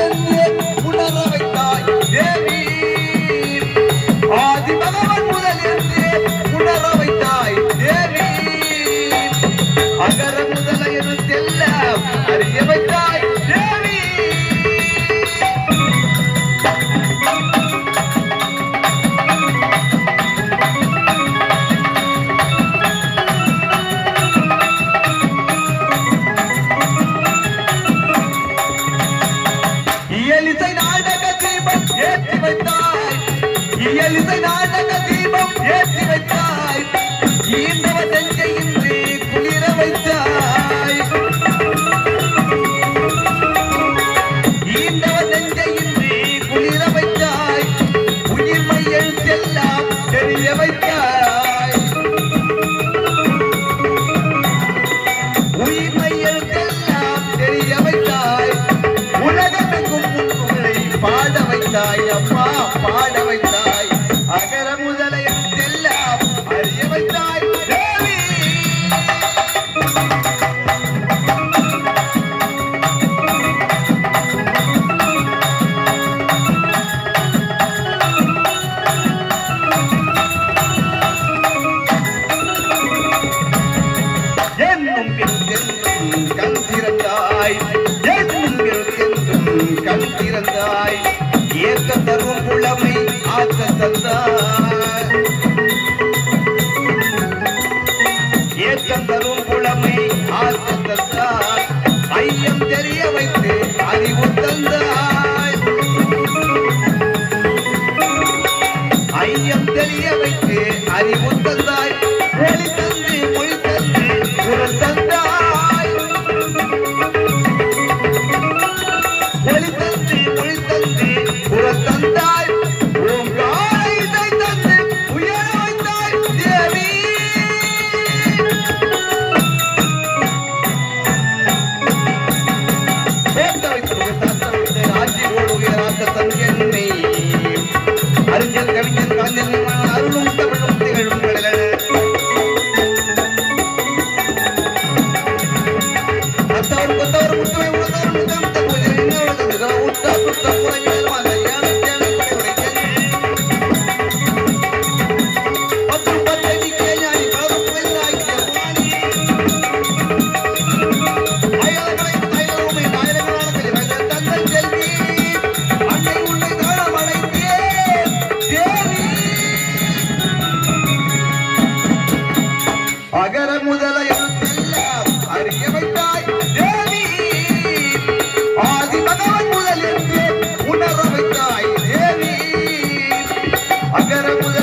என்று உணர வைத்தாய் தேவி. ஆதி பகவன் முதல் என்று உணர வைத்தாய் தேவி. அகர முதல எழுத்தெல்லாம் அறிய வைத்தாய் தேவி. இயலிசை நாடக தீபம் ஏற்றி வைத்தாய். இயலிசை நாடக தீபம் ஏற்றி வைத்தாய். ஈந்தவ நெஞ்சை இன்று குளிர வைத்தாய். ஈந்தவ நெஞ்சை இன்று குளிர வைத்தாய். உயிர்மை எழுத்தெல்லாம் தெரிய வைத்தாய். உயிர்மை எழுத்தெல்லாம் தெரிய வைத்தாய். உலகமெங்கும் உன்னை பாட வைத்தாய் அம்மா, பாட வைத்தாய். அகர முதல எழுத்தெல்லாம் அறிய வைத்தாய் தேவி. என்னும் எழுத்தென்றும் கண் திறந்தாய். என்னும் எழுத்தென்றும் கண் திறந்தாய். ஏக்க தரும் புலமை ஆக்க தந்தாய். ஏக்கம் தரும் புலமை ஆக்க தந்தாய். ஐயம் தெரிய வைத்து அறிவு தந்தாய். ஐயம் தெரிய வைத்து அறிவு தந்தாய். ஒளி தந்து மொழி தந்து குரல் தந்தாய். ஒளி தந்து மொழி தந்து குரல் தந்தாய். ஓங்கார இசை தந்து உயர வைத்தாய் தேவி. பேச வைத்து தாத்த வைத்து ஆட்சியோடு உயராக்க தங்கென்னை அறிஞர் கவிஞர் கலைஞர் அருளும் தமிழும் திகழும் கடல அத்தவர் கொத்தவர் முத்தமை உணர்ந்தவர் முத்தம் தப்புது இன்னொரு தந்துகள் உத்தா சுத்த புறங்கள் வாழ்ந்த யானை தேனை படை உடைக்க பத்து பத்தடி கேஞானி பலரும் புகைந்தாய்க்கிய புராணி அயலங்களை அயலவுமை நாயகமான கலிவர்கள் தங்கள் செல்வி அன்னை உன்னை தாழம் அடைந்தே தேவி. அகர முதல எழுத்தெல்லாம் அறிய வைத்தாய் தேவி. ஆதி பகவன் முதல் என்று உணர வைத்தாய் தேவி. அகர முதல